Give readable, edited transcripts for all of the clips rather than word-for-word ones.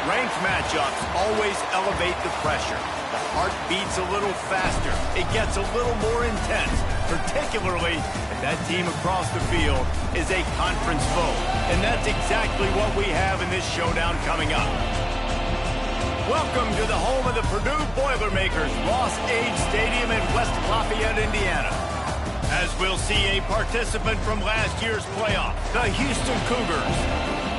Ranked matchups always elevate the pressure. The heart beats a little faster. It gets a little more intense, particularly if that team across the field is a conference foe. And that's exactly what we have in this showdown coming up. Welcome to the home of the Purdue Boilermakers, Ross-Age Stadium in West Lafayette, Indiana. As we'll see a participant from last year's playoff, the Houston Cougars,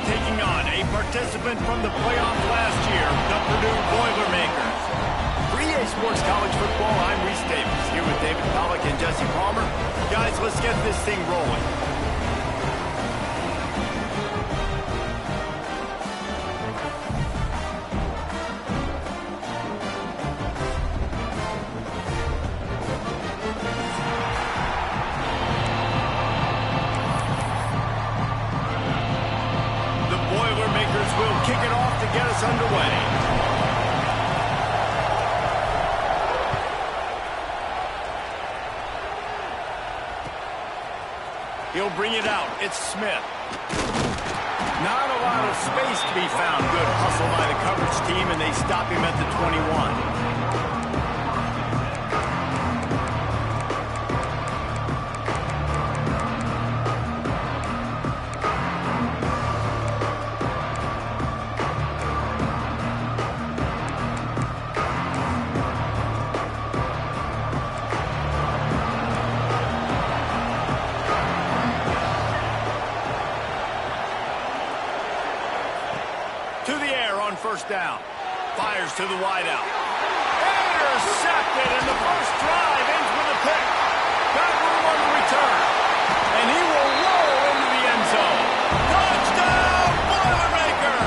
taking on a participant from the playoff last year, the Purdue Boilermakers. For EA Sports College Football, I'm Reese Davis, here with David Pollack and Jesse Palmer. Guys, let's get this thing rolling. Kick it off to get us underway. He'll bring it out. It's Smith. Not a lot of space to be found. Good hustle by the coverage team, and they stop him at the 21. First down. Fires to the wideout. Intercepted, and the first drive ends with a pick. Got room on the return. And he will roll into the end zone. Touchdown, Boilermakers!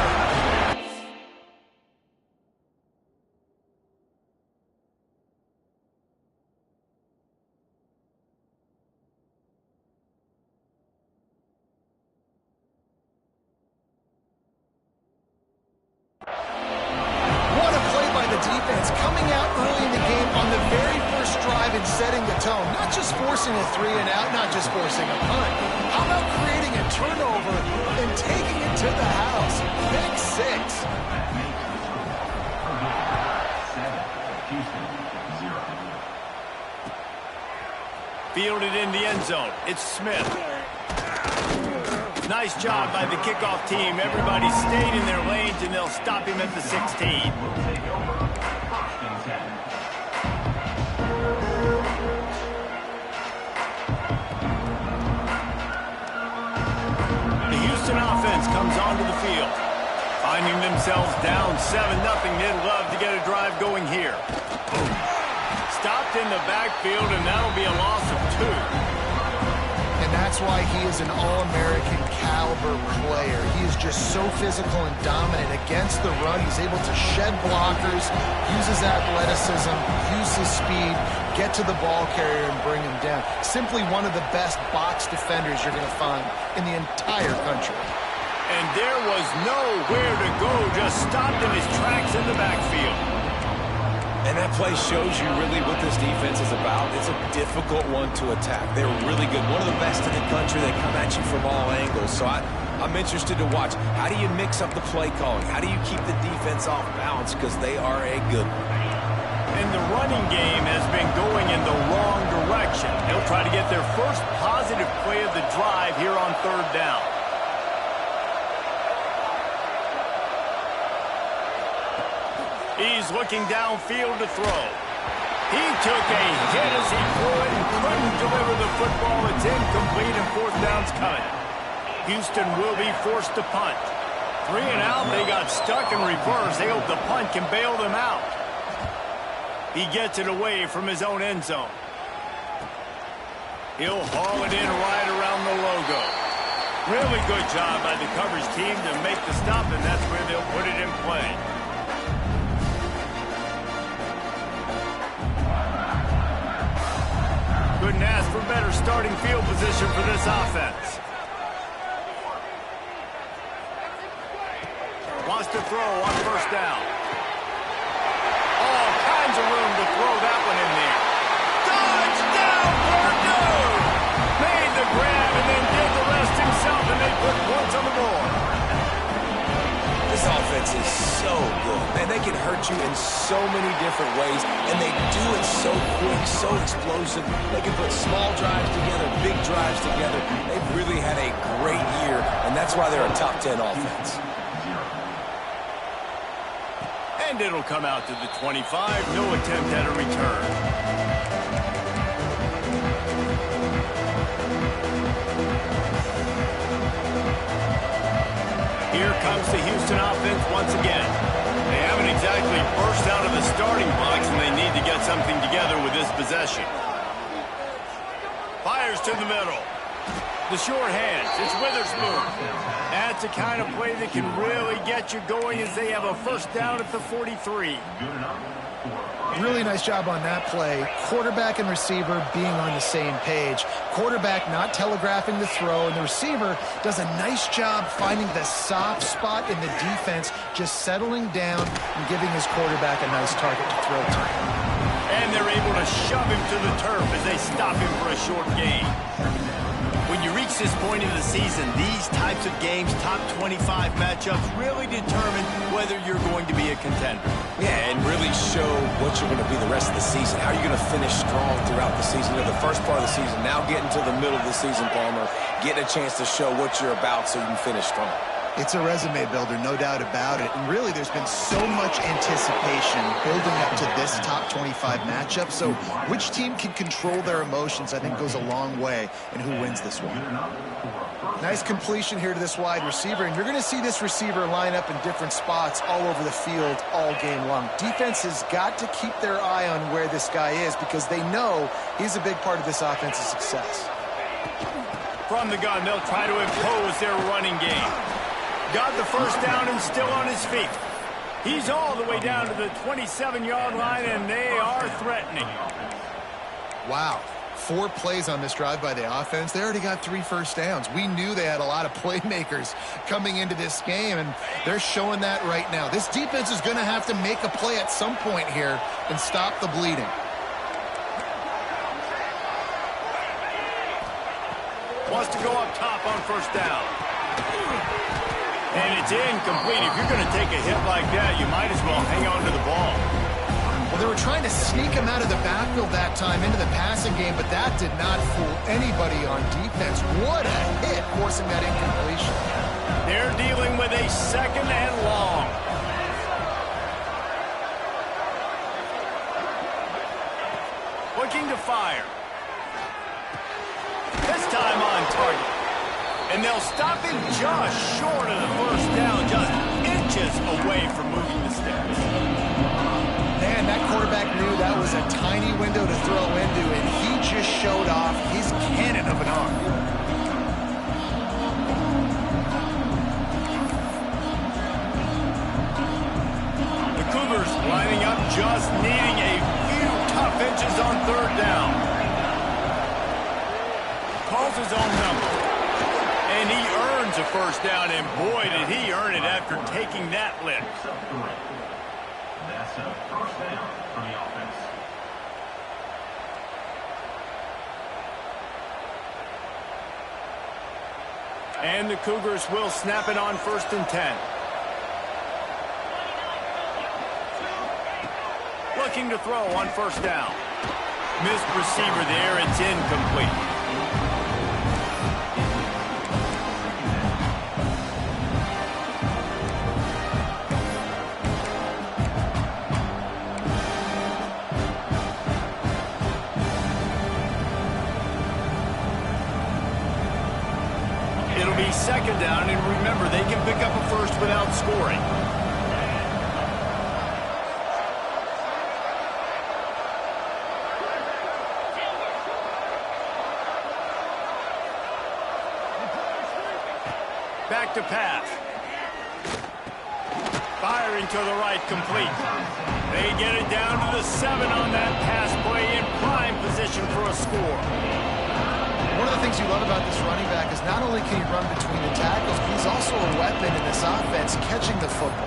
Coming out early in the game on the very first drive and setting the tone. Not just forcing a 3 and out, not just forcing a punt. How about creating a turnover and taking it to the house? Pick 6. Fielded in the end zone. It's Smith. Nice job by the kickoff team. Everybody stayed in their lanes, and they'll stop him at the 16. The Houston offense comes onto the field. Finding themselves down 7-0, they'd love to get a drive going here. Stopped in the backfield, and that'll be a loss of 2. And that's why he is an All-American caliber player. He is just so physical and dominant against the run. He's able to shed blockers, use his athleticism, use his speed, get to the ball carrier and bring him down. Simply one of the best box defenders you're going to find in the entire country. And there was nowhere to go, just stopped in his tracks in the backfield. And that play shows you really what this defense is about. It's a difficult one to attack. They're really good. One of the best in the country. They come at you from all angles. So I'm interested to watch. How do you mix up the play calling? How do you keep the defense off balance? Because they are a good one. And the running game has been going in the wrong direction. They'll try to get their first positive play of the drive here on 3rd down. He's looking downfield to throw. He took a hit as he threw it and couldn't deliver the football. It's incomplete and 4th down's coming. Houston will be forced to punt. 3 and out, they got stuck in reverse. They hope the punt can bail them out. He gets it away from his own end zone. He'll haul it in right around the logo. Really good job by the coverage team to make the stop, and that's where they'll put it in play. Couldn't ask for better starting field position for this offense. Wants to throw on 1st down. All kinds of room to throw that one in there. Touchdown, Purdue! Made the grab and then did the rest himself, and they put points on the board. This offense is so you in so many different ways, and they do it so quick, so explosive. They can put small drives together, big drives together. They've really had a great year, and that's why they're a top 10 offense. And it'll come out to the 25. No attempt at a return. Here comes the Houston offense once again. They haven't exactly burst out of the starting blocks, and they need to get something together with this possession. Fires to the middle. The short hands. It's Witherspoon. That's the kind of play that can really get you going as they have a first down at the 43. Really nice job on that play. Quarterback and receiver being on the same page. Quarterback not telegraphing the throw, and the receiver does a nice job finding the soft spot in the defense, just settling down and giving his quarterback a nice target to throw to. And they're able to shove him to the turf as they stop him for a short gain. When you reach this point in the season, these types of games, top 25 matchups, really determine whether you're going to be a contender. Yeah, and really show what you're going to be the rest of the season. How are you going to finish strong throughout the season? You know, the first part of the season, now getting to the middle of the season, Palmer, getting a chance to show what you're about so you can finish strong. It's a resume builder, no doubt about it. And really, there's been so much anticipation building up to this top 25 matchup. So which team can control their emotions, I think, goes a long way in who wins this one. Nice completion here to this wide receiver. And you're going to see this receiver line up in different spots all over the field all game long. Defense has got to keep their eye on where this guy is because they know he's a big part of this offense's success. From the gun, they'll try to impose their running game. Got the first down and still on his feet. He's all the way down to the 27-yard line, and they are threatening. Wow. 4 plays on this drive by the offense. They already got 3 first downs. We knew they had a lot of playmakers coming into this game, and they're showing that right now. This defense is going to have to make a play at some point here and stop the bleeding. Wants to go up top on first down. And it's incomplete. If you're going to take a hit like that, you might as well hang on to the ball. Well, they were trying to sneak him out of the backfield that time into the passing game, but that did not fool anybody on defense. What a hit, forcing that incompletion. They're dealing with a second and long. Looking to fire. This time on target. And they'll stop him just short of the first down, just inches away from moving the sticks. Man, that quarterback knew that was a tiny window to throw into, and he just showed off his cannon of an arm. The Cougars lining up, just needing a few tough inches on third down. Calls his own number. And he earns a first down, and boy, did he earn it after taking that lick. That's a first down for the offense. And the Cougars will snap it on 1st and 10. Looking to throw on first down. Missed receiver there, it's incomplete. It'll be second down, and remember, they can pick up a first without scoring. Back to pass. Firing to the right, complete. They get it down to the 7 on that pass play, in prime position for a score. One of the things you love about this running back is not only can he run between the tackles, but he's also a weapon in this offense, catching the football.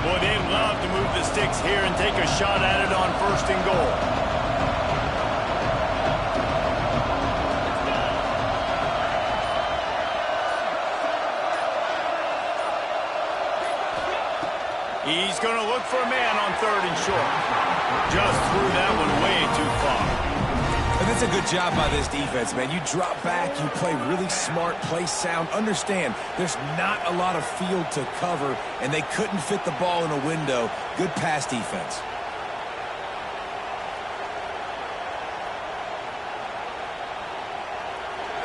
Boy, they love to move the sticks here and take a shot at it on 1st and goal. He's going to look for a man on 3rd and short. Just threw that one way too far. And that's a good job by this defense, man. You drop back, you play really smart, play sound. Understand, there's not a lot of field to cover, and they couldn't fit the ball in a window. Good pass defense.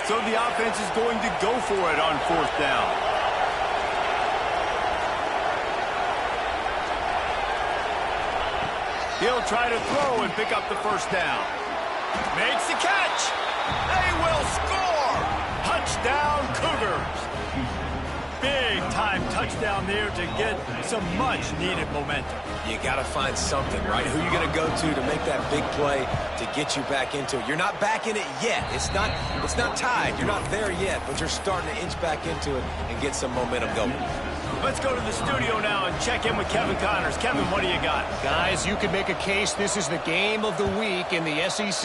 So the offense is going to go for it on 4th down. He'll try to throw and pick up the 1st down. Makes the catch. They will score. Touchdown, Cougars. Big-time touchdown there to get some much-needed momentum. You got to find something, right? Who you going to go to make that big play to get you back into it? You're not back in it yet. It's not tied. You're not there yet, but you're starting to inch back into it and get some momentum going. Let's go to the studio now and check in with Kevin Connors. Kevin, what do you got? Guys, you could make a case this is the game of the week in the SEC.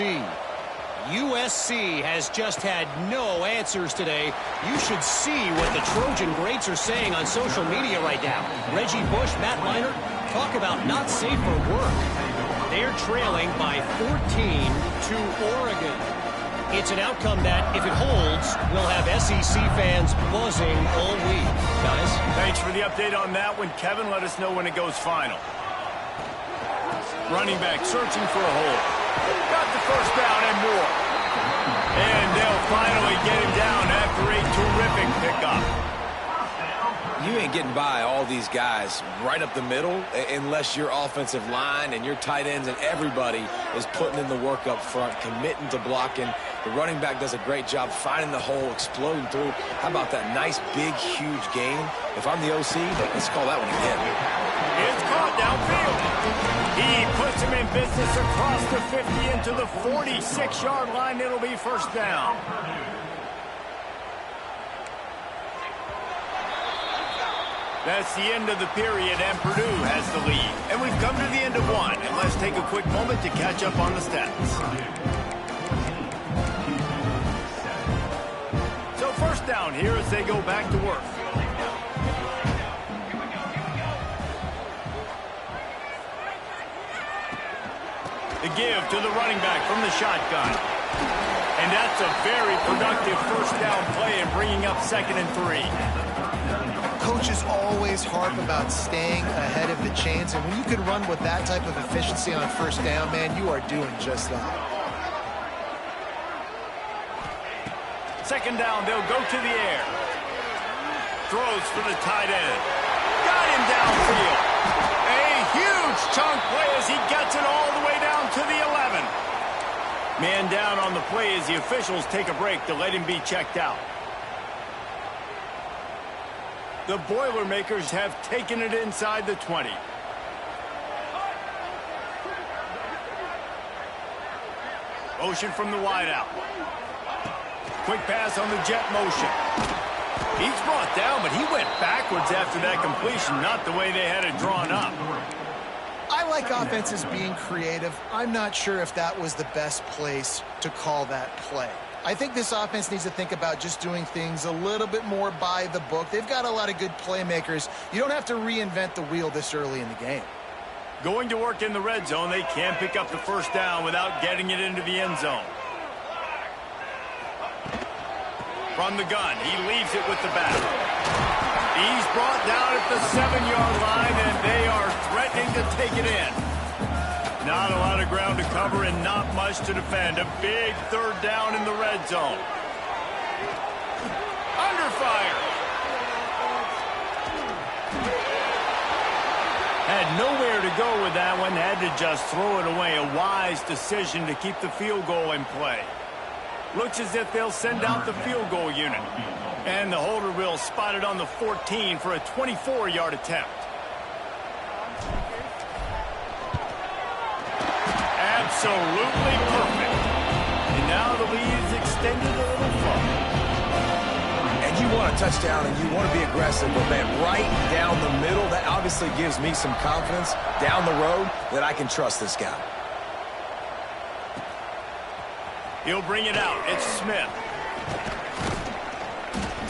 USC has just had no answers today. You should see what the Trojan greats are saying on social media right now. Reggie Bush, Matt Leinart, talk about not safe for work. They're trailing by 14 to Oregon. It's an outcome that, if it holds, will have SEC fans buzzing all week. Guys? Thanks for the update on that one. Kevin, let us know when it goes final. Running back searching for a hole. Got the 1st down and more. And they'll finally get him down after a terrific pickup. You ain't getting by all these guys right up the middle unless your offensive line and your tight ends and everybody is putting in the work up front, committing to blocking. The running back does a great job finding the hole, exploding through. How about that nice, big, huge gain? If I'm the OC, let's call that one again. It's caught downfield. He puts him in business across the 50 into the 46-yard line. It'll be 1st down. That's the end of the period, and Purdue has the lead. And we've come to the end of one, and let's take a quick moment to catch up on the stats. So 1st down here as they go back to work. The give to the running back from the shotgun. And that's a very productive 1st down play and bringing up 2nd and 3. Coaches always harp about staying ahead of the chains, and when you can run with that type of efficiency on 1st down, man, you are doing just that. 2nd down, they'll go to the air. Throws for the tight end. Got him downfield. A huge chunk play as he gets it all the way down to the 11. Man down on the play as the officials take a break to let him be checked out. The Boilermakers have taken it inside the 20. Motion from the wideout. Quick pass on the jet motion. He's brought down, but he went backwards after that completion, not the way they had it drawn up. I like offenses being creative. I'm not sure if that was the best place to call that play. I think this offense needs to think about just doing things a little bit more by the book. They've got a lot of good playmakers. You don't have to reinvent the wheel this early in the game. Going to work in the red zone, they can't pick up the 1st down without getting it into the end zone. From the gun, he leaves it with the back. He's brought down at the 7-yard line, and they are threatening to take it in. Not a lot of ground to cover and not much to defend. A big 3rd down in the red zone. Under fire. Had nowhere to go with that one. Had to just throw it away. A wise decision to keep the field goal in play. Looks as if they'll send out the field goal unit. And the holder will spot it on the 14 for a 24-yard attempt. Absolutely perfect. And now the lead is extended a little further. And you want a touchdown and you want to be aggressive, but man, right down the middle, that obviously gives me some confidence down the road that I can trust this guy. He'll bring it out. It's Smith.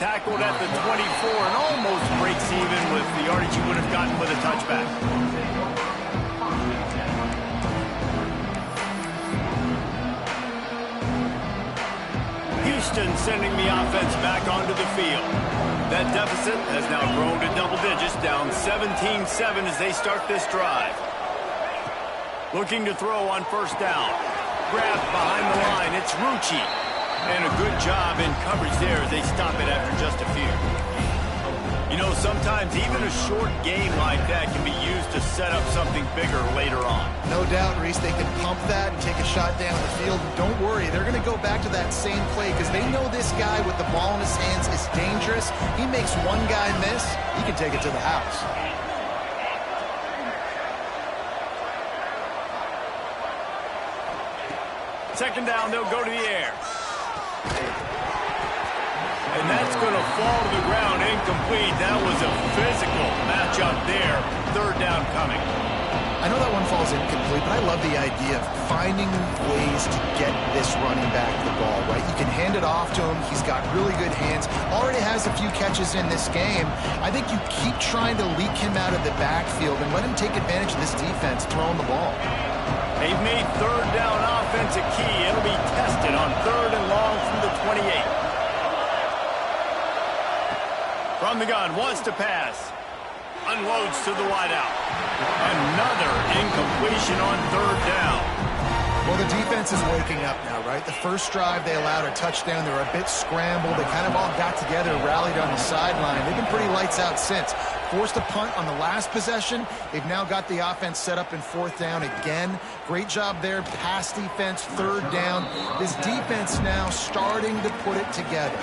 Tackled at the 24 and almost breaks even with the yardage he would have gotten with a touchback. Houston sending the offense back onto the field. That deficit has now grown to double digits, down 17-7 as they start this drive. Looking to throw on first down. Grabbed behind the line. It's Rucci. And a good job in coverage there as they stop it after just a few. You know, sometimes even a short game like that can be used to set up something bigger later on. No doubt, Reese, they can pump that and take a shot down the field. Don't worry, they're going to go back to that same play because they know this guy with the ball in his hands is dangerous. He makes one guy miss, he can take it to the house. Second down, they'll go to the air. And that's going to fall to the ground, incomplete. That was a physical matchup there. Third down coming. I know that one falls incomplete, but I love the idea of finding ways to get this running back the ball, right? You can hand it off to him. He's got really good hands. Already has a few catches in this game. I think you keep trying to leak him out of the backfield and let him take advantage of this defense throwing the ball. They've made third down offense a key. It'll be tested on third and long from the 28. From the gun, wants to pass. Unloads to the wideout. Another incompletion on third down. Well, the defense is waking up now, right? The first drive, they allowed a touchdown. They were a bit scrambled. They kind of all got together, rallied on the sideline. They've been pretty lights out since. Forced a punt on the last possession. They've now got the offense set up in fourth down again. Great job there. Pass defense, third down. This defense now starting to put it together.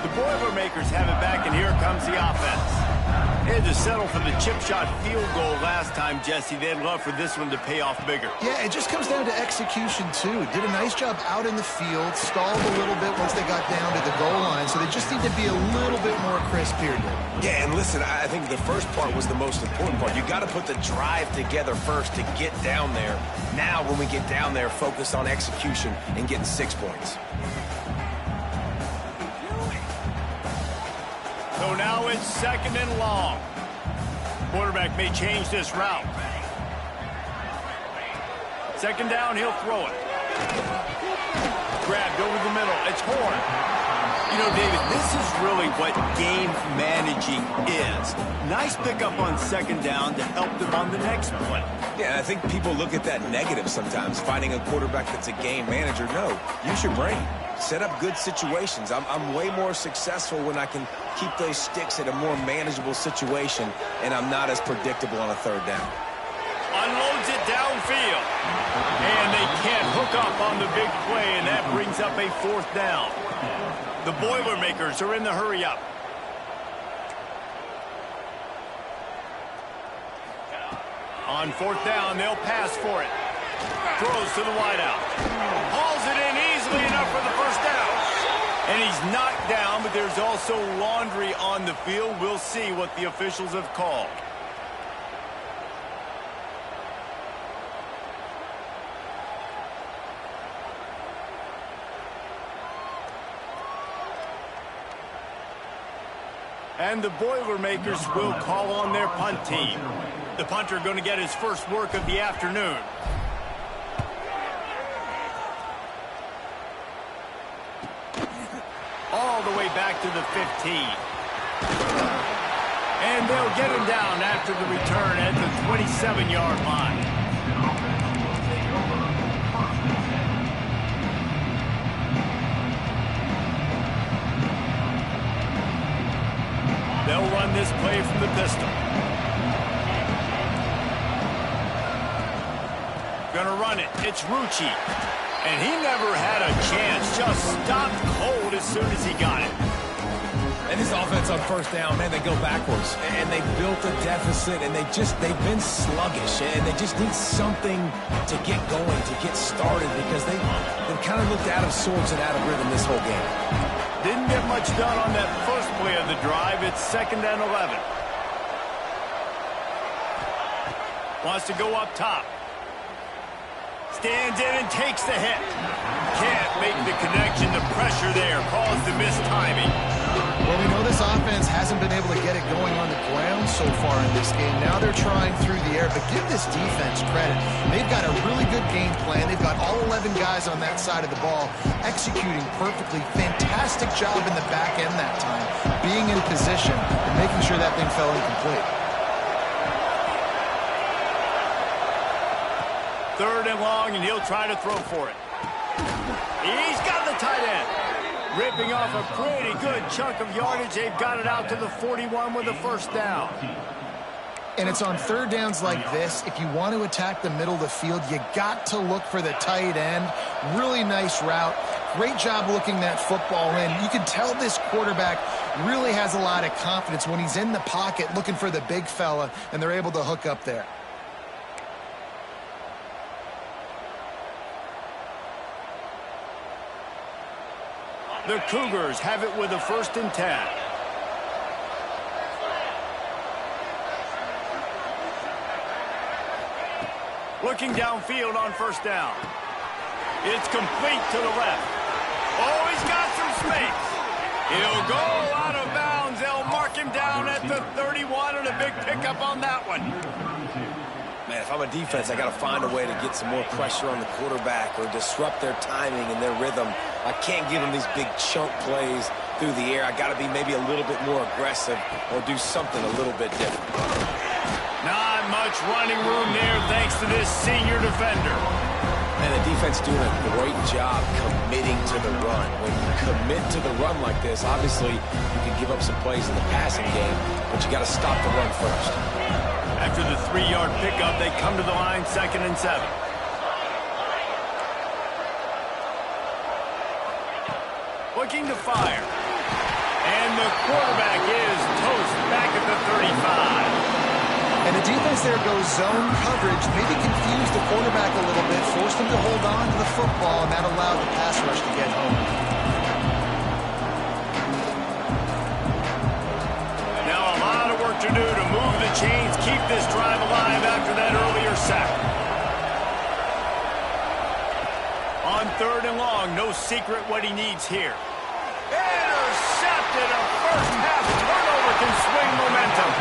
The Boilermakers have it back, and here comes the offense. They had to settle for the chip shot field goal last time, Jesse. They'd love for this one to pay off bigger. Yeah, it just comes down to execution, too. Did a nice job out in the field, stalled a little bit once they got down to the goal line, so they just need to be a little bit more crisp here. Yeah, and listen, I think the first part was the most important part. You got to put the drive together first to get down there. Now, when we get down there, focus on execution and getting 6 points. So now it's second and long. Quarterback may change this route. Second down, he'll throw it. Grabbed over the middle. It's Horn. You know, David, this is really what game managing is. Nice pickup on second down to help them on the next play. Yeah, I think people look at that negative sometimes, finding a quarterback that's a game manager. No, use your brain. Set up good situations. I'm way more successful when I can keep those sticks at a more manageable situation, and I'm not as predictable on a third down. Unloads it downfield. And they can't hook up on the big play, and that brings up a fourth down. The Boilermakers are in the hurry-up. On fourth down, they'll pass for it. Throws to the wideout. Hauls it in easily enough for the first down. And he's knocked down, but there's also laundry on the field. We'll see what the officials have called. And the Boilermakers will call on their punt team. The punter going to get his first work of the afternoon. All the way back to the 15. And they'll get him down after the return at the 27-yard line. They'll run this play from the pistol. Gonna run it. It's Rucci. And he never had a chance. Just stopped cold as soon as he got it. And this offense on first down, man, they go backwards. And they built a deficit, and they've been sluggish. And they just need something to get going, to get started, because they've kind of looked out of sorts and out of rhythm this whole game. Didn't get much done on that first play of the drive. It's 2nd and 11. Wants to go up top. Stands in and takes the hit. Can't make the connection. The pressure there caused the missed timing. Well, we know this offense hasn't been able to get it going on the ground so far in this game. Now they're trying through the air, but give this defense credit. They've got a really good game plan. They've got all 11 guys on that side of the ball executing perfectly. Fantastic job in the back end that time, being in position and making sure that thing fell incomplete. 3rd and long, and he'll try to throw for it. He's got the tight end. Ripping off a pretty good chunk of yardage. They've got it out to the 41 with a first down. And it's on 3rd downs like this. If you want to attack the middle of the field, you got to look for the tight end. Really nice route. Great job looking that football in. You can tell this quarterback really has a lot of confidence when he's in the pocket looking for the big fella, and they're able to hook up there. The Cougars have it with a 1st and 10. Looking downfield on 1st down. It's complete to the left. Oh, he's got some space. He'll go out of bounds. They'll mark him down at the 31, and a big pickup on that one. Man, if I'm a defense, I got to find a way to get some more pressure on the quarterback or disrupt their timing and their rhythm. I can't give them these big chunk plays through the air. I got to be maybe a little bit more aggressive or do something a little bit different. Not much running room there thanks to this senior defender. And the defense doing a great job committing to the run. When you commit to the run like this, obviously you can give up some plays in the passing game, but you got to stop the run first. After the 3-yard pickup, they come to the line, 2nd and 7. Looking to fire. And the quarterback is toast back at the 35. And the defense there goes zone coverage, maybe confused the quarterback a little bit, forced him to hold on to the football, and that allowed the pass rush to get home. Now a lot of work to do to move the chains, keep this drive alive after that earlier sack. On 3rd and long, no secret what he needs here. Intercepted. A first half turnover can swing momentum.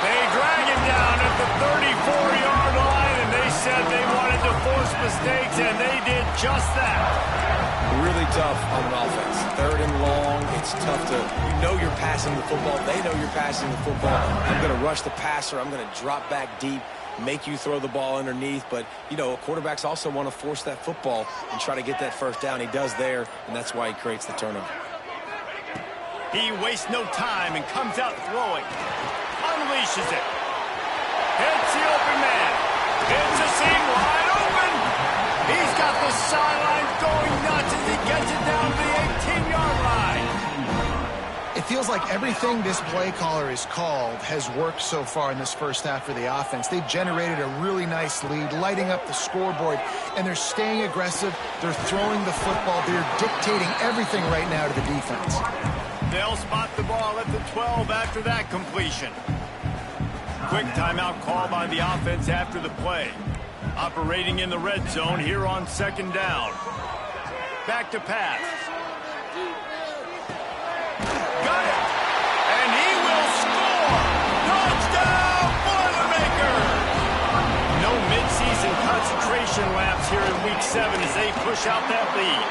They drag him down at the 34-yard line, and they said they wanted to force mistakes, and they did just that. Really tough on an offense. 3rd and long, it's tough to, you know you're passing the football. They know you're passing the football. I'm going to rush the passer. I'm going to drop back deep, make you throw the ball underneath. But, you know, quarterbacks also want to force that football and try to get that first down. He does there, and that's why he creates the turnover. He wastes no time and comes out throwing. Unleashes it. Hits the open man. Hits a seam wide open. He's got the sidelines going nuts as he gets it down to the 18-yard line. It feels like everything this play caller has called has worked so far in this first half for the offense. They've generated a really nice lead, lighting up the scoreboard, and they're staying aggressive. They're throwing the football. They're dictating everything right now to the defense. They'll spot the ball at the 12 after that completion. Quick timeout call by the offense after the play. Operating in the red zone here on 2nd down. Back to pass. Got it! And he will score! Touchdown, Boilermaker! No midseason concentration laps here in Week 7 as they push out that lead.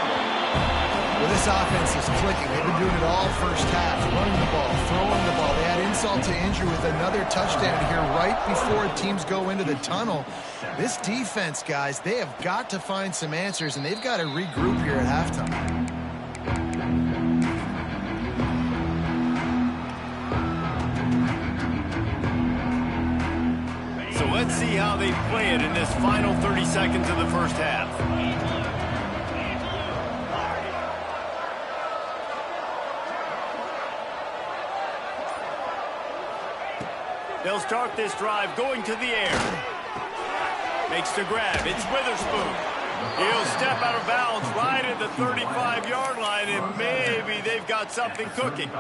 Well, this offense is clicking. They've been doing it all first half, running the ball, throwing the ball. They had insult to injury with another touchdown here right before teams go into the tunnel. This defense, guys, they have got to find some answers, and they've got to regroup here at halftime. So let's see how they play it in this final 30 seconds of the first half. They'll start this drive going to the air. Makes the grab. It's Witherspoon. He'll step out of bounds right at the 35-yard line, and maybe they've got something cooking.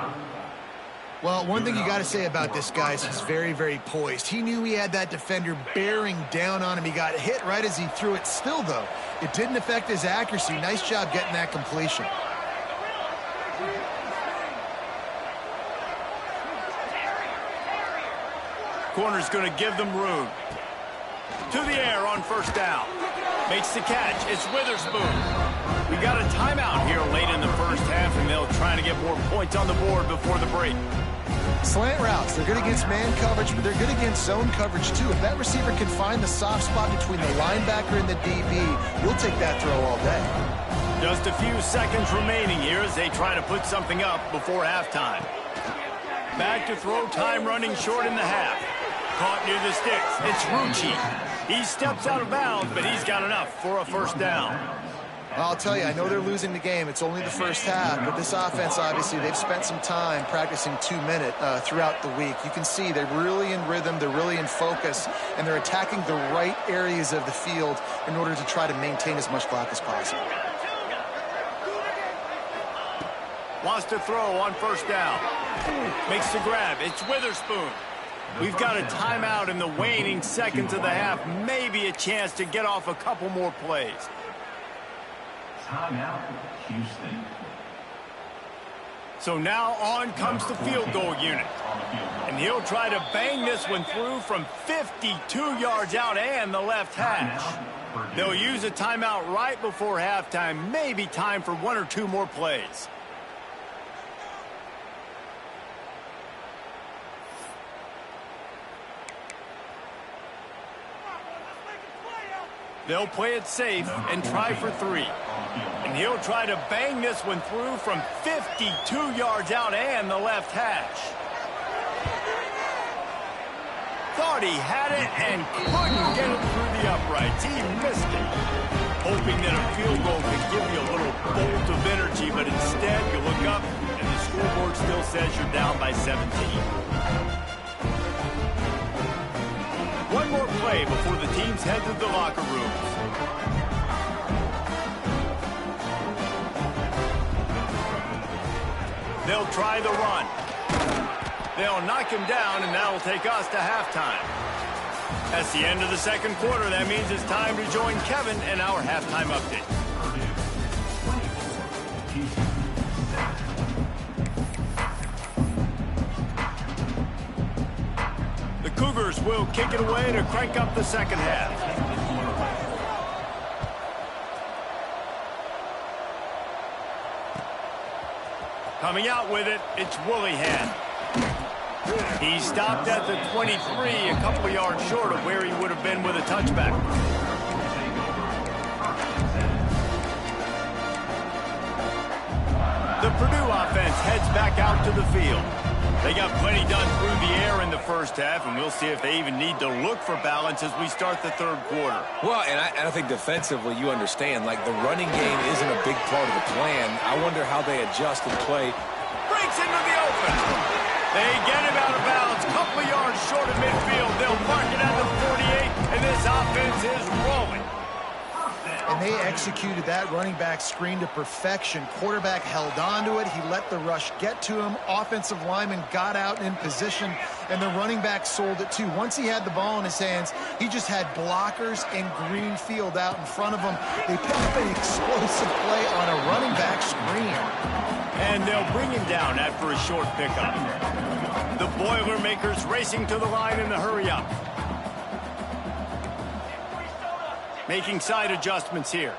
Well, one thing you got to say about this guy is he's very, very poised. He knew he had that defender bearing down on him. He got hit right as he threw it. Still, though, it didn't affect his accuracy. Nice job getting that completion. Corner's going to give them room. To the air on first down. Makes the catch. It's Witherspoon. We got a timeout here late in the first half, and they'll try to get more points on the board before the break. Slant routes. They're good against man coverage, but they're good against zone coverage, too. If that receiver can find the soft spot between the linebacker and the DB, we'll take that throw all day. Just a few seconds remaining here as they try to put something up before halftime. Back to throw, time running short in the half. Caught near the sticks. It's Rucci. He steps out of bounds, but he's got enough for a first down. I'll tell you, I know they're losing the game. It's only the first half, but this offense, obviously, they've spent some time practicing 2-minute throughout the week. You can see they're really in rhythm, they're really in focus, and they're attacking the right areas of the field in order to try to maintain as much clock as possible. Wants to throw on first down. Makes the grab. It's Witherspoon. We've got a timeout in the waning seconds of the half. Maybe a chance to get off a couple more plays. Timeout, Houston. So now on comes the field goal unit. And he'll try to bang this one through from 52 yards out and the left hash. They'll use a timeout right before halftime. Maybe time for one or two more plays. They'll play it safe and try for 3. And he'll try to bang this one through from 52 yards out and the left hash. Thought he had it and couldn't get it through the uprights. He missed it. Hoping that a field goal could give you a little bolt of energy, but instead you look up and the scoreboard still says you're down by 17. One more play before the teams head to the locker rooms. They'll try the run. They'll knock him down, and that'll take us to halftime. That's the end of the second quarter. That means it's time to join Kevin in our halftime update. The Cougars will kick it away to crank up the second half. Coming out with it, it's Woolihan. He stopped at the 23, a couple of yards short of where he would have been with a touchback. The Purdue offense heads back out to the field. They got plenty done through the air in the first half, and we'll see if they even need to look for balance as we start the third quarter. Well, and I think defensively, you understand, like the running game isn't a big part of the plan. I wonder how they adjust and play. Breaks into the open. They get him out of bounds, couple of yards short of midfield. They'll mark it at the 48, and this offense is rolling. And they executed that running back screen to perfection. Quarterback held on to it. He let the rush get to him. Offensive lineman got out in position, and the running back sold it too. Once he had the ball in his hands, he just had blockers and green field out in front of him. They picked up an explosive play on a running back screen. And they'll bring him down after a short pickup. The Boilermakers racing to the line in the hurry-up. Making side adjustments here.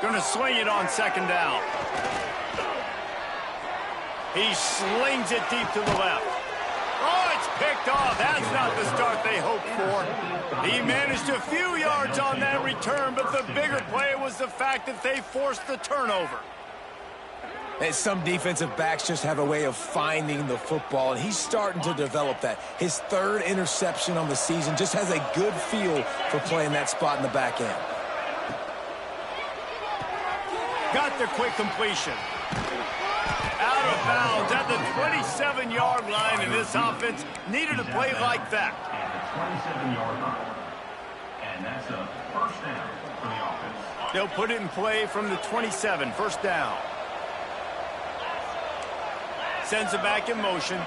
Gonna swing it on second down. He slings it deep to the left. Oh, it's picked off. That's not the start they hoped for. He managed a few yards on that return, but the bigger play was the fact that they forced the turnover. And some defensive backs just have a way of finding the football, and he's starting to develop that. His third interception on the season, just has a good feel for playing that spot in the back end. Got the quick completion. Out of out of bounds at the 27-yard line, and this offense needed a play like that. At the 27-yard line. And that's a first down for the offense. They'll put it in play from the 27, first down. Sends it back in motion.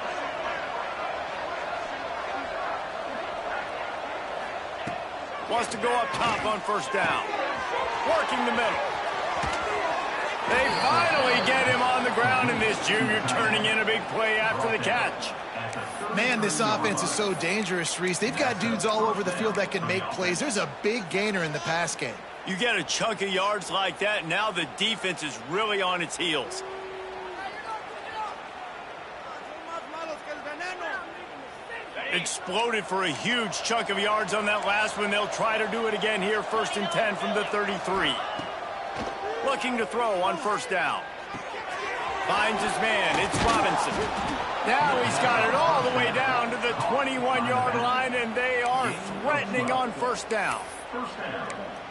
Wants to go up top on first down. Working the middle. They finally get him on the ground, and this junior turning in a big play after the catch. Man, this offense is so dangerous, Reese. They've got dudes all over the field that can make plays. There's a big gainer in the pass game. You get a chunk of yards like that, now the defense is really on its heels. Exploded for a huge chunk of yards on that last one. They'll try to do it again here, first and 10 from the 33. Looking to throw on first down. Finds his man. It's Robinson. Now he's got it all the way down to the 21-yard line, and they are threatening on first down.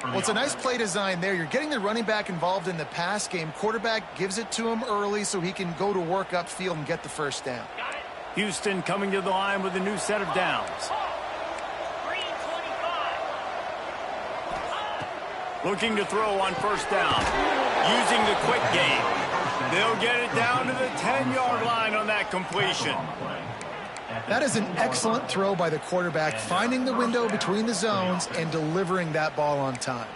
Well, it's a nice play design there. You're getting the running back involved in the pass game. Quarterback gives it to him early so he can go to work upfield and get the first down. Houston coming to the line with a new set of downs. Looking to throw on first down. Using the quick game. They'll get it down to the 10-yard line on that completion. That is an excellent throw by the quarterback, finding the window between the zones and delivering that ball on time.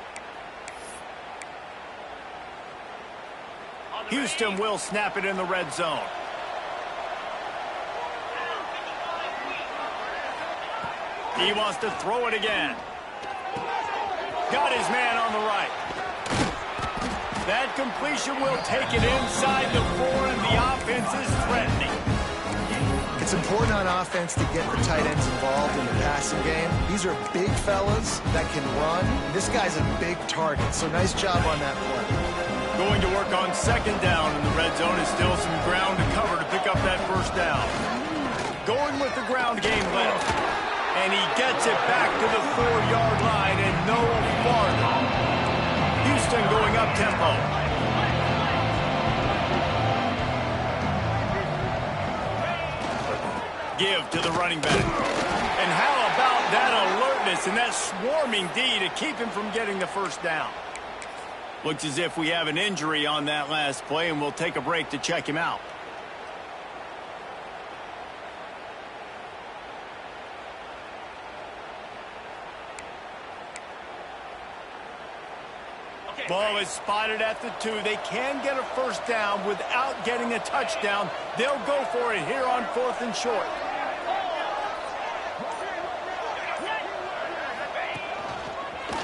Houston will snap it in the red zone. He wants to throw it again. Got his man on the right. That completion will take it inside the 4, and the offense is threatening. It's important on offense to get the tight ends involved in the passing game. These are big fellas that can run. This guy's a big target, so nice job on that play. Going to work on second down in the red zone. Is still some ground to cover to pick up that first down. Going with the ground game left. And he gets it back to the 4-yard line and no farther. Houston going up tempo. Give to the running back. And how about that alertness and that swarming D to keep him from getting the first down? Looks as if we have an injury on that last play, and we'll take a break to check him out. Ball is spotted at the 2. They can get a first down without getting a touchdown. They'll go for it here on 4th and short.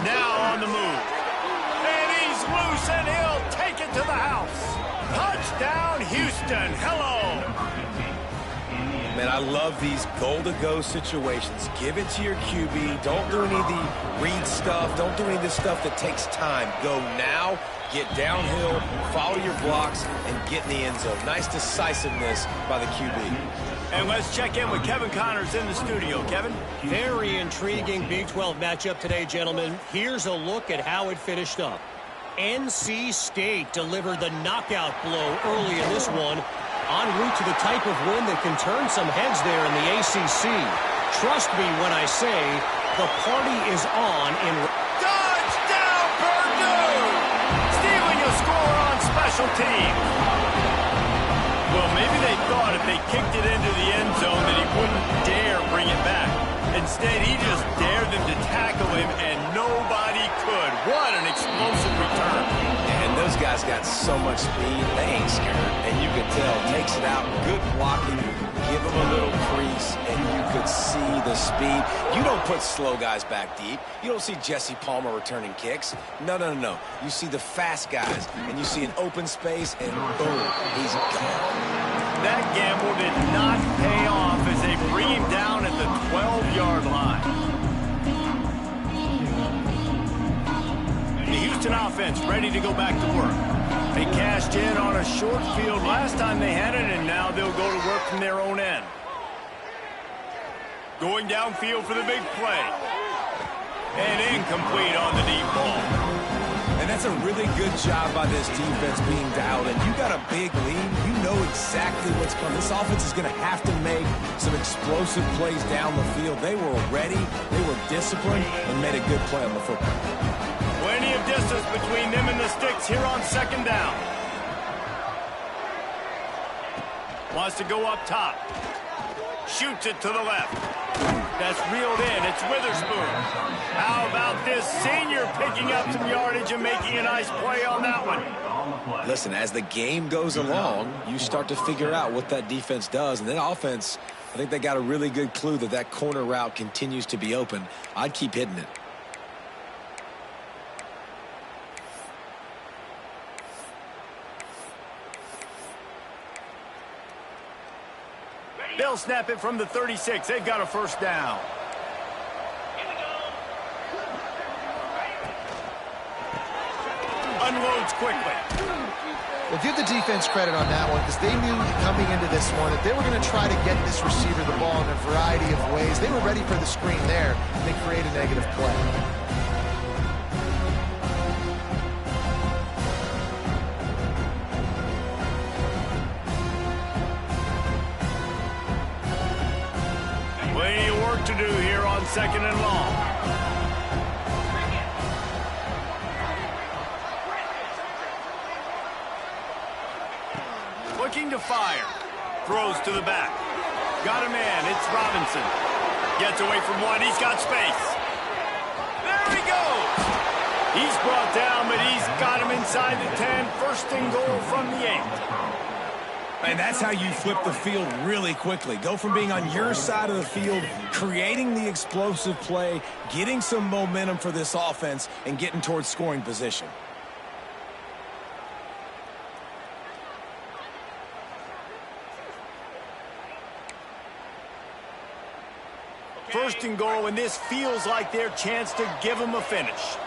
Now on the move. And he's loose, and he'll take it to the house. Touchdown, Houston. Hello. Man, I love these goal-to-go situations. Give it to your QB. Don't do any of the read stuff. Don't do any of this stuff that takes time. Go now, get downhill, follow your blocks, and get in the end zone. Nice decisiveness by the QB. And let's check in with Kevin Connors in the studio. Kevin? Very intriguing Big 12 matchup today, gentlemen. Here's a look at how it finished up. NC State delivered the knockout blow early in this one, en route to the type of win that can turn some heads there in the ACC. Trust me when I say the party is on in... Touchdown, Purdue! Stealing a score on special teams. Well, maybe they thought if they kicked it into the end zone that he wouldn't dare bring it back. Instead, he just dared them to tackle him, and nobody could. What an explosive return. And those guys got so much speed, they ain't scared. And you could tell, takes it out, good blocking, give him a little crease, and you could see the speed. You don't put slow guys back deep. You don't see Jesse Palmer returning kicks. No, no, no, no. You see the fast guys, and you see an open space, and boom, he's gone. That gamble did not pay off as they bring him down at the 12-yard line. The Houston offense ready to go back to work. They cashed in on a short field last time they had it, and now they'll go to work from their own end. Going downfield for the big play. And incomplete on the deep ball. And that's a really really good job by this defense being dialed in. You got a big lead. You know exactly what's coming. This offense is going to have to make some explosive plays down the field. They were ready, they were disciplined, and made a good play on the football. Plenty of distance between them and the sticks here on second down. Wants to go up top. Shoots it to the left. That's reeled in. It's Witherspoon. How about this senior picking up some yardage and making a nice play on that one? Listen, as the game goes along, you start to figure out what that defense does. And then offense, I think they got a really good clue that that corner route continues to be open. I'd keep hitting it. They'll snap it from the 36. They've got a first down. Unloads quickly. Well, give the defense credit on that one because they knew coming into this one that they were going to try to get this receiver the ball in a variety of ways. They were ready for the screen there, and they create a negative play. Plenty of work to do here on second and long. Looking to fire. Throws to the back. Got a man. It's Robinson. Gets away from one. He's got space. There he goes. He's brought down, but he's got him inside the 10. First and goal from the 8. And that's how you flip the field really quickly. Go from being on your side of the field, creating the explosive play, getting some momentum for this offense, and getting towards scoring position. First and goal, and this feels like their chance to give them a finish.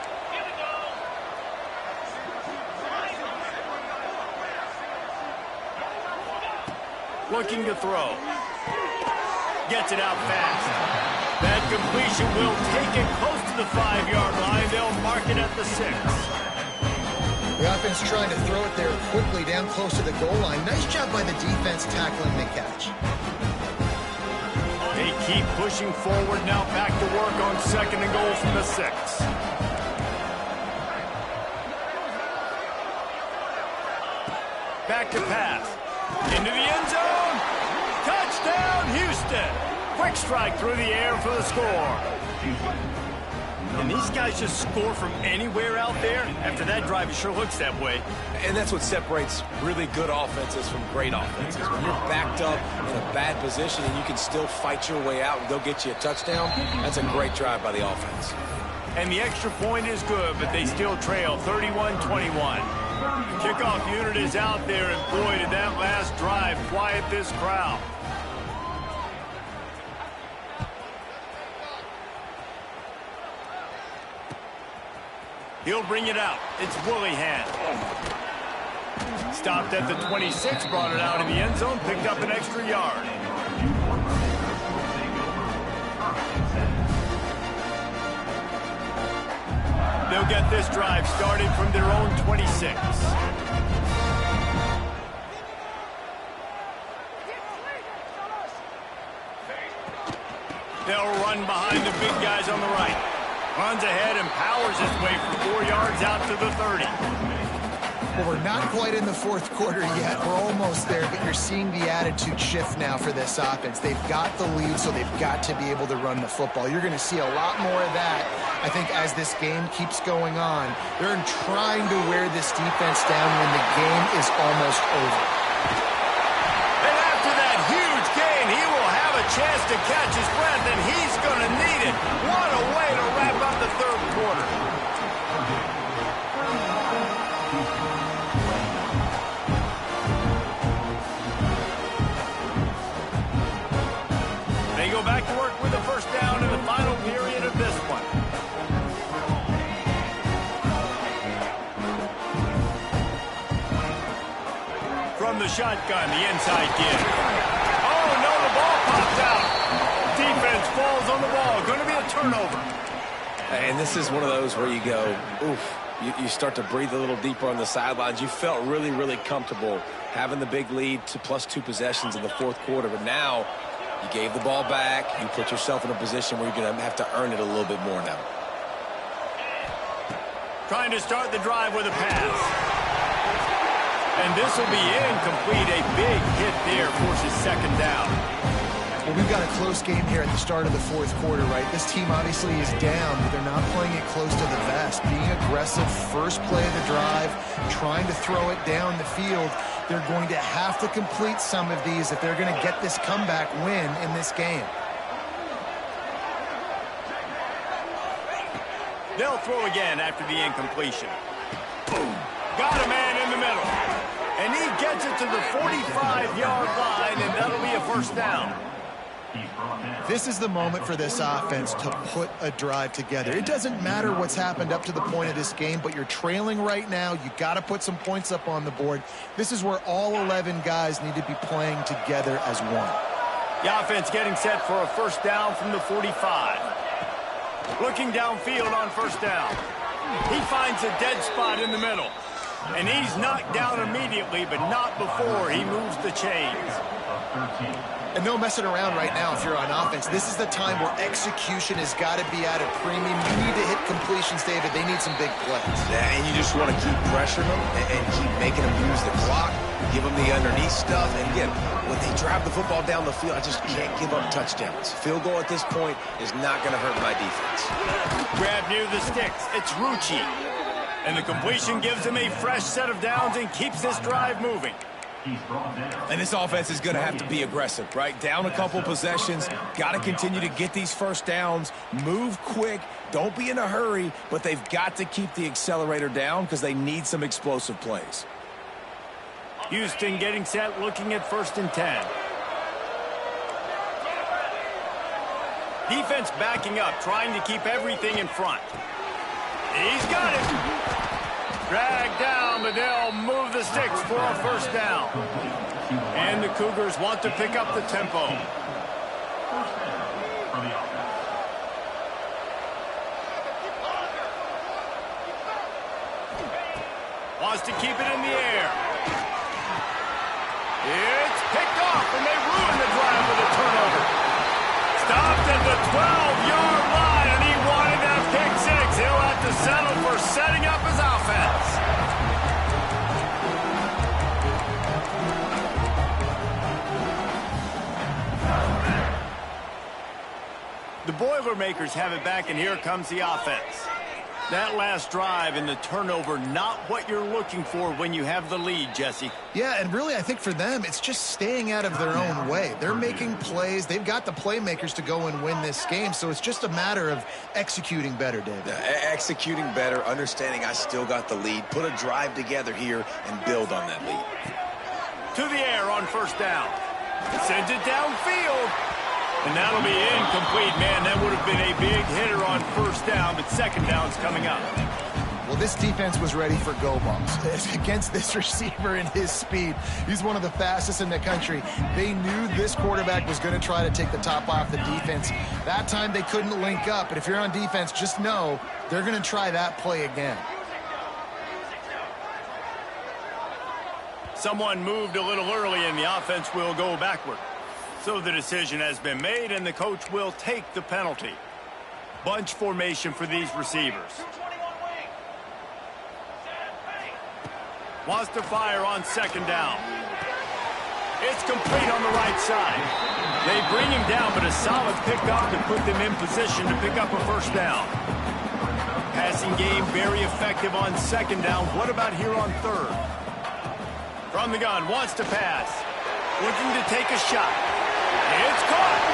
Looking to throw. Gets it out fast. That completion will take it close to the 5-yard line. They'll mark it at the 6. The offense trying to throw it there quickly down close to the goal line. Nice job by the defense tackling the catch. They keep pushing forward now, back to work on second and goal from the 6. Back to pass. Into the end zone. Touchdown, Houston. Quick strike through the air for the score. And these guys just score from anywhere out there. After that drive, it sure looks that way. And that's what separates really good offenses from great offenses. When you're backed up in a bad position and you can still fight your way out and go get you a touchdown, that's a great drive by the offense. And the extra point is good, but they still trail 31-21. Kickoff unit is out there, and boy, did that last drive quiet this crowd. He'll bring it out. It's Woolihan. Stopped at the 26, brought it out in the end zone, picked up an extra yard. They'll get this drive started from their own 26. They'll run behind the big guys on the right. Runs ahead and powers his way for 4 yards out to the 30. Well, we're not quite in the fourth quarter yet. We're almost there, but you're seeing the attitude shift now for this offense. They've got the lead, so they've got to be able to run the football. You're going to see a lot more of that, I think, as this game keeps going on. They're trying to wear this defense down when the game is almost over. And after that huge gain, he will have a chance to catch his breath, and he's going to need it. What a way to wrap up the third quarter. They go back to work with a first down in the final period of this one. From the shotgun, the inside give. Oh, no, the ball popped out. Defense falls on the ball. Going to be a turnover. And this is one of those where you go, oof. You start to breathe a little deeper on the sidelines. You felt really, really comfortable having the big lead to +2 possessions in the fourth quarter. But now you gave the ball back. You put yourself in a position where you're going to have to earn it a little bit more now. Trying to start the drive with a pass. And this will be incomplete. A big hit there forces second down. Well, we've got a close game here at the start of the fourth quarter, right? This team obviously is down, but they're not playing it close to the vest. Being aggressive, first play of the drive, trying to throw it down the field. They're going to have to complete some of these if they're going to get this comeback win in this game. They'll throw again after the incompletion. Boom. Got a man in the middle. And he gets it to the 45-yard line, and that'll be a first down. This is the moment for this offense to put a drive together. It doesn't matter what's happened up to the point of this game, but you're trailing right now. You got to put some points up on the board. This is where all 11 guys need to be playing together as one. The offense getting set for a first down from the 45. Looking downfield on first down. He finds a dead spot in the middle. And he's knocked down immediately, but not before he moves the chains. And no messing around right now if you're on offense. This is the time where execution has got to be at a premium. You need to hit completions, David. They need some big plays. Yeah, and you just want to keep pressuring them and keep making them use the clock, give them the underneath stuff. And again, when they drive the football down the field, I just can't give up touchdowns. Field goal at this point is not going to hurt my defense. Grab near the sticks. It's Rucci. And the completion gives him a fresh set of downs and keeps this drive moving. And this offense is going to have to be aggressive, right? Down a couple possessions, got to continue to get these first downs, move quick, don't be in a hurry, but they've got to keep the accelerator down because they need some explosive plays. Houston getting set, looking at 1st and 10. Defense backing up, trying to keep everything in front. He's got it. Dragged down, but they'll move the sticks for a first down. And the Cougars want to pick up the tempo. Wants to keep it in the air. It's picked off, and they ruin the drive with a turnover. Stopped at the 12-yard line, and he wanted that pick six. He'll have to settle for setting up his offense. The Boilermakers have it back, and here comes the offense. That last drive and the turnover, not what you're looking for when you have the lead, Jesse. Yeah, and really I think for them, it's just staying out of their own way. They're making plays. They've got the playmakers to go and win this game, so it's just a matter of executing better, David. Executing better, understanding I still got the lead, put a drive together here and build on that lead. To the air on first down. Sends it downfield. And that'll be incomplete, man. That would have been a big hitter on first down, but second down's coming up. Well, this defense was ready for go balls against this receiver and his speed. He's one of the fastest in the country. They knew this quarterback was going to try to take the top off the defense. That time they couldn't link up, but if you're on defense, just know they're going to try that play again. Someone moved a little early, and the offense will go backward. So the decision has been made, and the coach will take the penalty. Bunch formation for these receivers. Wants to fire on second down. It's complete on the right side. They bring him down, but a solid pickup to put them in position to pick up a first down. Passing game very effective on second down. What about here on third? From the gun, wants to pass. Looking to take a shot. It's caught.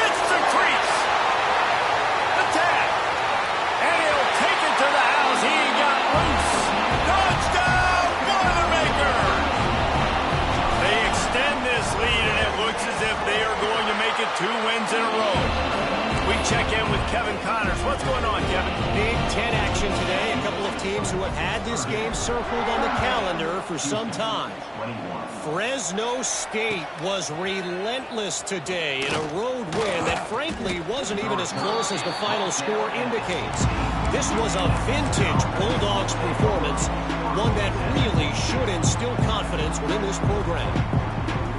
It's the crease. Attack. And he'll take it to the house. He got loose. Touchdown, Boilermaker. They extend this lead, and it looks as if they are going to make it 2 wins in a row. We check in with Kevin Connors. What's going on, Kevin? Big Ten action today. A couple of teams who have had this game circled on the calendar for some time. Fresno State was relentless today in a road win that frankly wasn't even as close as the final score indicates. This was a vintage Bulldogs performance, one that really should instill confidence within this program.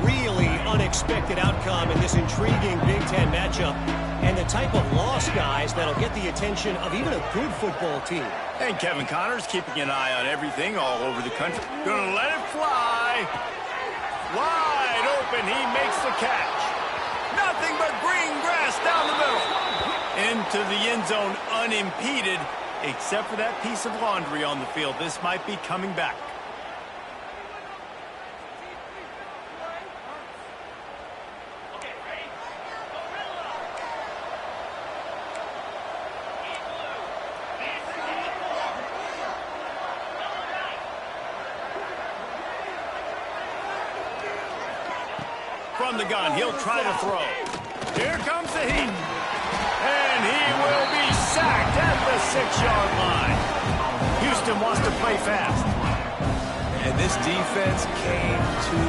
Really unexpected outcome in this intriguing Big Ten matchup, and the type of loss, guys, that'll get the attention of even a good football team. And Kevin Connors keeping an eye on everything all over the country. Gonna let it fly. Wide open, he makes the catch. Nothing but green grass down the middle. Into the end zone unimpeded, except for that piece of laundry on the field. This might be coming back. From the gun, he'll try to throw. Here comes the heat. And he will be sacked at the 6-yard line. Houston wants to play fast. And this defense came to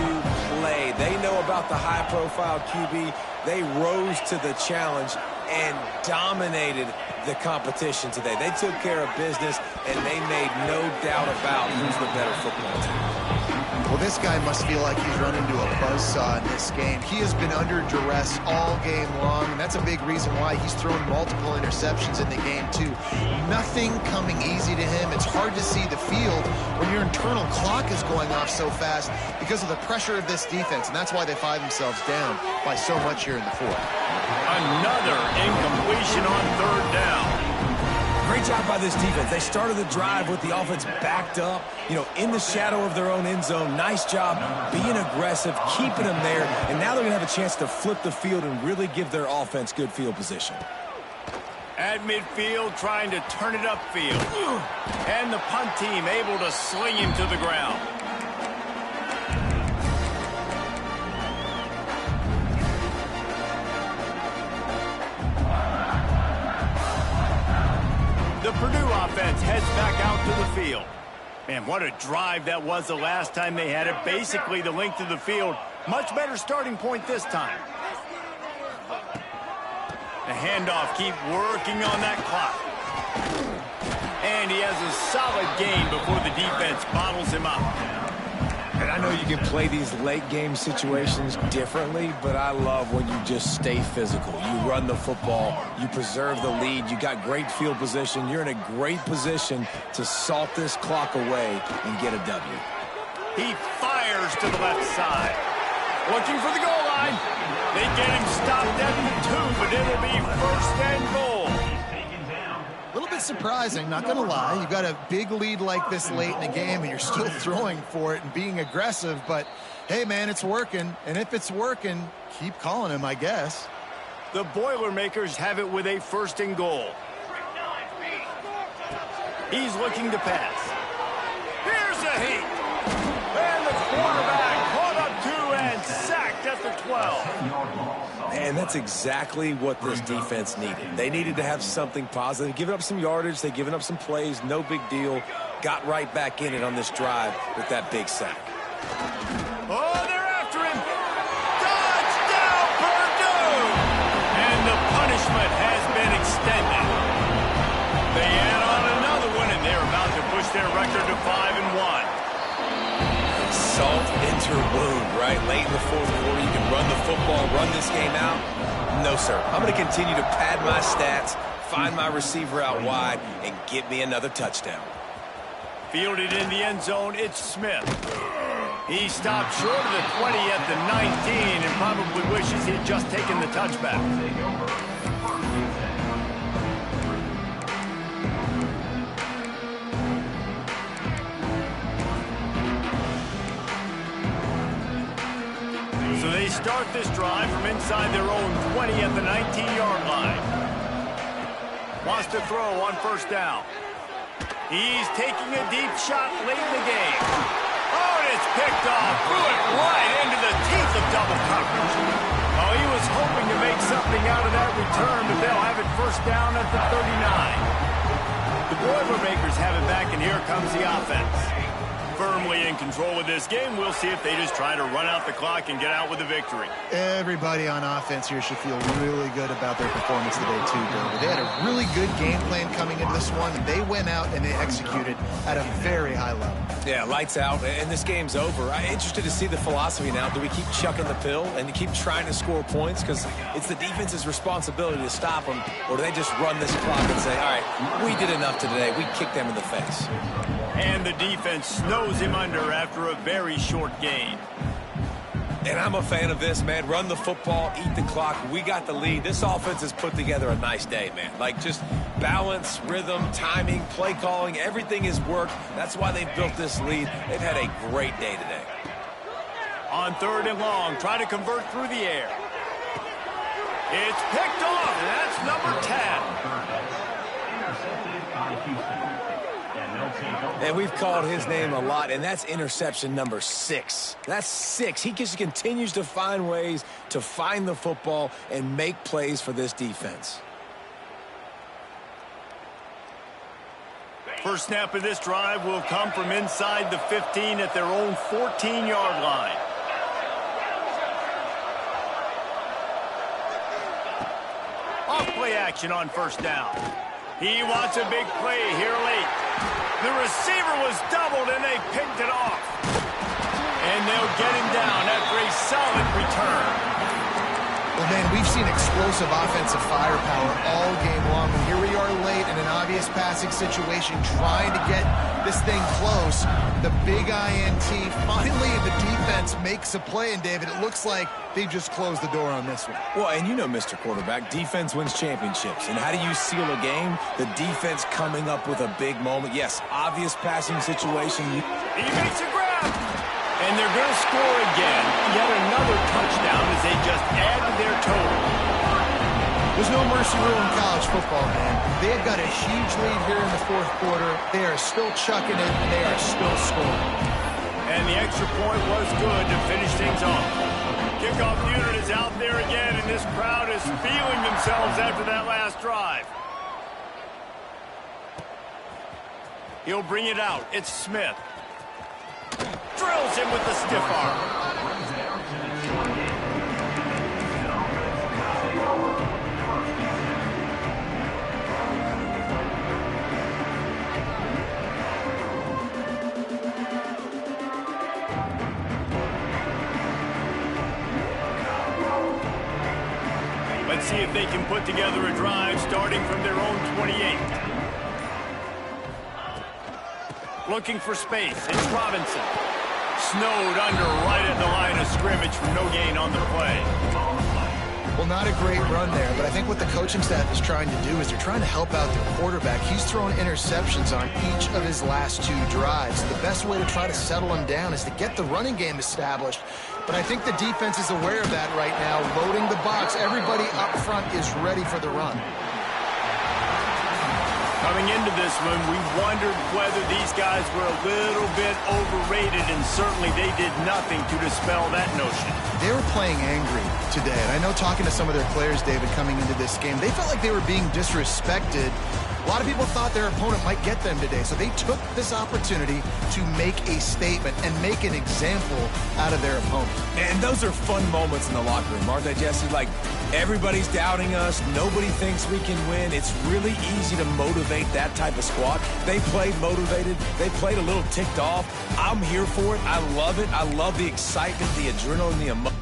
play. They know about the high-profile QB. They rose to the challenge and dominated the competition today. They took care of business, and they made no doubt about who's the better football team. Well, this guy must feel like he's run into a buzzsaw in this game. He has been under duress all game long, and that's a big reason why he's thrown multiple interceptions in the game, too. Nothing coming easy to him. It's hard to see the field when your internal clock is going off so fast because of the pressure of this defense, and that's why they find themselves down by so much here in the fourth. Another incompletion on third down. Great job by this defense. They started the drive with the offense backed up, in the shadow of their own end zone. Nice job being aggressive, keeping them there, and now they're going to have a chance to flip the field and really give their offense good field position. At midfield, trying to turn it upfield. And the punt team able to sling him to the ground. The Purdue offense heads back out to the field. Man, what a drive that was the last time they had it. Basically the length of the field. Much better starting point this time. The handoff, keep working on that clock. And he has a solid gain before the defense bottles him up. And I know you can play these late game situations differently, but I love when you just stay physical. You run the football, you preserve the lead, you got great field position. You're in a great position to salt this clock away and get a W. He fires to the left side. Looking for the goal line. They get him stopped at the 2, but it'll be first and goal. A little bit surprising, not going to lie. You got a big lead like this late in the game, and you're still throwing for it and being aggressive. But, hey, man, it's working. And if it's working, keep calling him, I guess. The Boilermakers have it with a first and goal. He's looking to pass. Here's the heat. And the quarterback caught up 2 and sacked at the 12. And that's exactly what this defense needed. They needed to have something positive. Giving up some yardage, they've given up some plays, no big deal. Got right back in it on this drive with that big sack. Oh, they're after him. Touchdown, Purdue! And the punishment has been extended. They add on another one, and they're about to push their record to 5-1. Salt into wound, right? Late in the fourth quarter, you can run the football, run this game out. No, sir. I'm going to continue to pad my stats, find my receiver out wide, and get me another touchdown. Fielded in the end zone, it's Smith. He stopped short of the 20 at the 19 and probably wishes he had just taken the touchback. So they start this drive from inside their own 20 at the 19-yard line. Wants to throw on first down. He's taking a deep shot late in the game. Oh, and it's picked off. Threw it right into the teeth of double coverage. Oh, Well, he was hoping to make something out of that return, but they'll have it first down at the 39. The Boilermakers have it back, and here comes the offense. Firmly in control of this game. We'll see if they just try to run out the clock and get out with a victory. Everybody on offense here should feel really good about their performance today, too, David. They had a really good game plan coming into this one, and they went out and they executed at a very high level. Yeah, lights out, and this game's over. I'm interested to see the philosophy now. Do we keep chucking the pill and keep trying to score points? Because it's the defense's responsibility to stop them, or do they just run this clock and say, all right, we did enough today. We kicked them in the face. And the defense snows him under after a very short game. And I'm a fan of this, man. Run the football, eat the clock. We got the lead. This offense has put together a nice day, man. Like, just balance, rhythm, timing, play calling, everything has worked. That's why they've built this lead. They've had a great day today. On 3rd and long, try to convert through the air. It's picked off, and that's number 10. Intercepted by Houston. And we've called his name a lot, and that's interception number 6. That's 6. He just continues to find ways to find the football and make plays for this defense. First snap of this drive will come from inside the 15 at their own 14-yard line. Off-play action on first down. He wants a big play here late. The receiver was doubled, and they picked it off. And they'll get him down after a solid return. Well, man, we've seen explosive offensive firepower all game long. And here we are late in an obvious passing situation, trying to get this thing close. The big INT. Finally, the defense makes a play. And, David, it looks like they just closed the door on this one. Well, and you know, Mr. Quarterback, defense wins championships. And how do you seal a game? The defense coming up with a big moment. Yes, obvious passing situation. He makes a grab. And they're going to score again. Yet another touchdown as they just add to their total. There's no mercy rule in college football, man. They have got a huge lead here in the 4th quarter. They are still chucking it, and they are still scoring. And the extra point was good to finish things off. Kickoff unit is out there again, and this crowd is feeling themselves after that last drive. He'll bring it out. It's Smith. Drills him with the stiff arm. Let's see if they can put together a drive starting from their own 28. Looking for space. It's Robinson. Snowed under right at the line of scrimmage for no gain on the play. Well, not a great run there, but I think what the coaching staff is trying to do is they're trying to help out their quarterback. He's thrown interceptions on each of his last 2 drives. The best way to try to settle him down is to get the running game established. But I think the defense is aware of that right now, loading the box. Everybody up front is ready for the run. Coming into this one, we wondered whether these guys were a little bit overrated, and certainly they did nothing to dispel that notion. They were playing angry today, and I know talking to some of their players, David, coming into this game, they felt like they were being disrespected. A lot of people thought their opponent might get them today, so they took this opportunity to make a statement and make an example out of their opponent. And those are fun moments in the locker room, aren't they, Jesse? Like, everybody's doubting us. Nobody thinks we can win. It's really easy to motivate that type of squad. They played motivated. They played a little ticked off. I'm here for it. I love it. I love the excitement, the adrenaline, the emotion.